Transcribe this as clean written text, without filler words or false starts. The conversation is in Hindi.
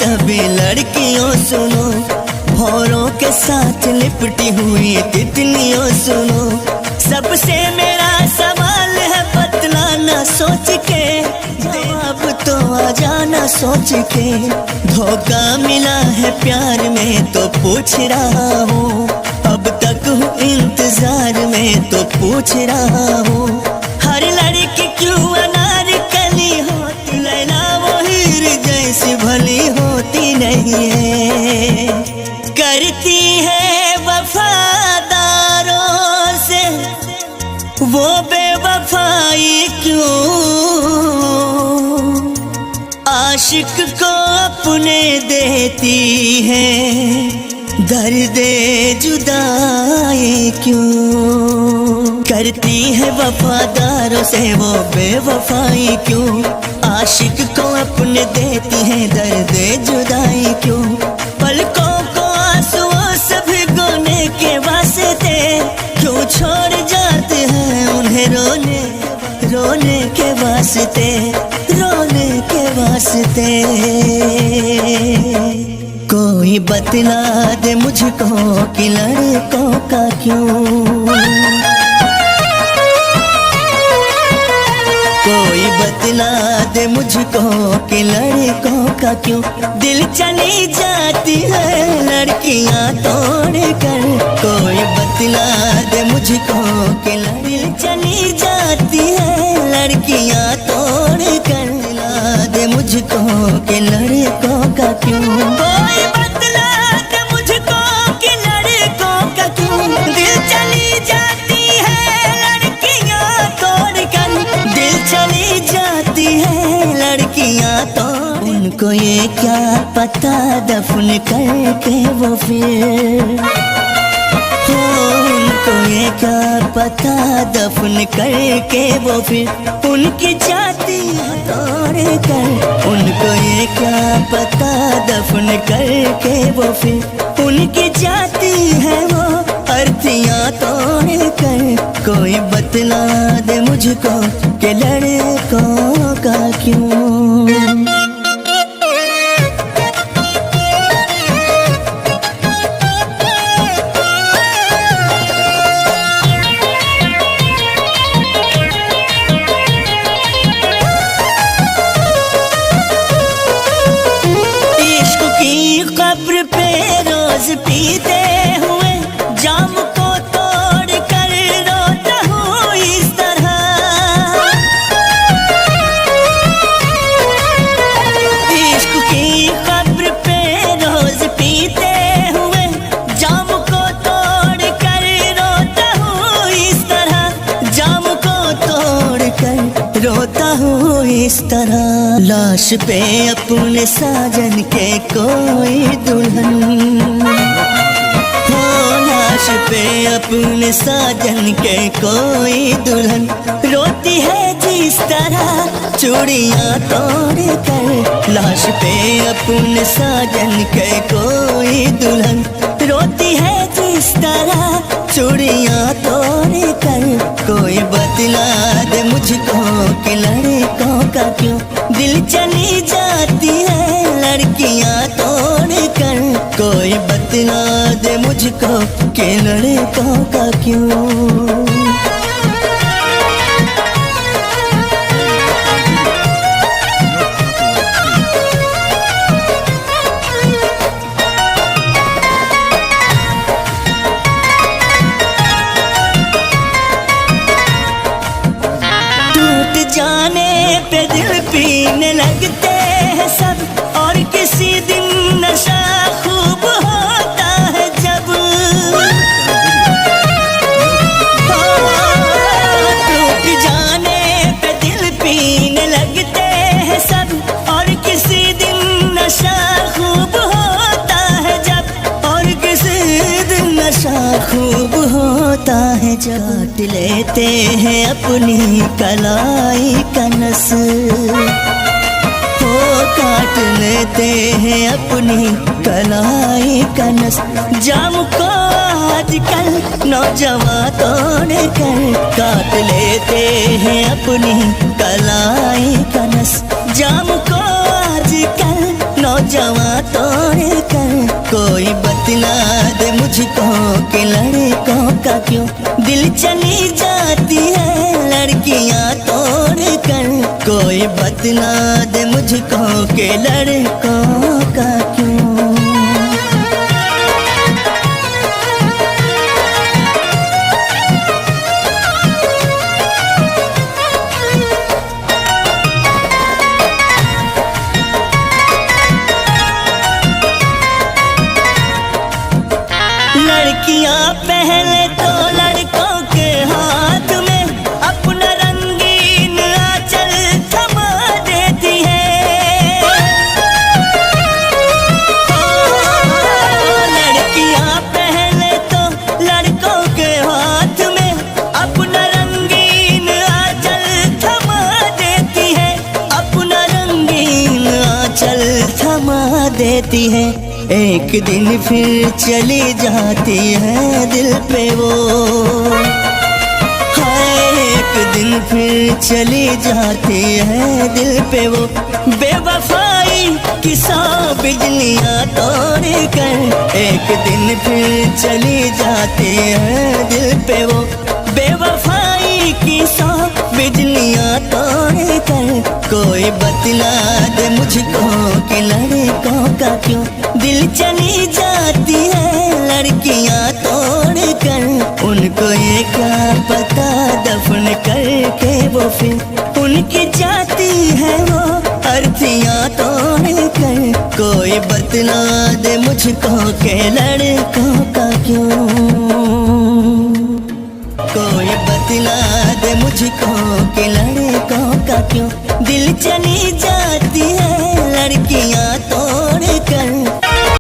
सभी लड़कियों सुनो, भौरों के साथ लिपटी हुई तितलियों सुनो। सबसे मेरा सवाल है बतलाना सोच के, जवाब तो आ जाना सोच के। धोखा मिला है प्यार में तो पूछ रहा हूँ, अब तक हूँ इंतजार में तो पूछ रहा हूँ। हर लड़की क्यों अनारकली होती, लैला वो हीर जैसी भली होती नहीं है। करती है वफादारों से वो बेवफाई क्यों, आशिक को अपने देती है दर्द जुदाई क्यों। करती है वफादारों से वो बेवफाई क्यों, आशिक को अपने देती है दर्द जुदाई क्यों। पलकों को आंसुओं से भिगोने के वास्ते क्यों छोड़ जाते हैं उन्हें रोने, रोने के वास्ते, रोने के वास्ते। कोई बतला दे मुझको कि लड़कों का क्यों, कोई बतला दे मुझको कि लड़कों का क्यों। दिल चली जाती है लड़कियां तोड़ कर, कोई बतला दे मुझको कि दिल चली जाती है लड़कियां तोड़ कर। बतला दे मुझको कि लड़कों का क्यों, कोई बतला दे मुझको कि लड़कों का क्यों। दिल चली जाती है लड़कियां तोड़ कर, दिल चली जाती है लड़कियां तो। उनको ये क्या पता दफन करके वो फिर, उनको ये क्या पता दफन करके वो फिर उनकी जाति तोड़ कर। उनको ये क्या पता दफन करके वो फिर उनकी जाति है वो अर्थियां तोड़ कर। कोई बतला दे मुझको कि लड़कों का क्यों। कब्र पे रोज पीते हुए जाम को तोड़ कर रोता हूँ इस तरह। इश्क की कब्र पे रोज पीते हुए जाम को तोड़ कर रोता हूँ इस तरह, जाम को तोड़ कर रोता हूँ इस तरह। लाश पे अपने साजन के कोई दुल्हन हो, लाश पे अपने साजन के कोई दुल्हन रोती है जिस तरह चूड़ियां तोड़ कर। लाश पे अपने साजन के कोई दुल्हन रोती है जिस तरह चूड़ियां तोड़ कर। कोई बतला दे मुझको कि लड़कों का क्यों, दिल चली जाती है लड़कियां तोड़ कर। कोई बतला दे मुझको कि लड़कों का क्यों। जाने पे दिल पीने लगते हैं सब, और किसी दिन नशा खूब होता है जब। टूट जाने पे दिल पीने लगते हैं सब, और किसी दिन नशा खूब होता है जब, और किसी दिन नशा खूब होता है जब। काट लेते हैं अपनी कलाई का नस, हो काट लेते हैं अपनी कलाई का नस। जाम को आजकल नौजवान तोड़ कर काट लेते हैं अपनी कलाई का नस। जाम को आजकल नौजवान कि लड़कों का क्यों दिल चली जाती है लड़कियां तोड़ कर। कोई बतना दे मुझको कि लड़कों का क्यों। लड़कियां पहले तो लड़कों के हाथ में अपना रंगीन आंचल थमा देती है। लड़कियां पहले तो लड़कों के हाथ में अपना रंगीन आंचल थमा देती है। अपना रंगीन आंचल थमा देती है। एक दिन फिर चली जाती है दिल पे वो। हाय एक दिन फिर चली जाती है दिल पे वो। बेवफाई की 100 बिजलियां तोड़ कर। एक दिन फिर चली जाती है दिल पे वो। बेवफाई की 100 बिजलियां तोड़ कर। कोई बतला दे मुझको कि लड़कों का क्यों दिल चली जाती है लड़कियां तोड़ कर। उनको ये क्या पता दफन करके वो फिर उनकी जाती है वो अर्थियां तोड़ कर। कोई बतला दे मुझको कि लड़कों का क्यों। कोई बतला दे मुझको कि लड़कों का क्यों दिल चली जा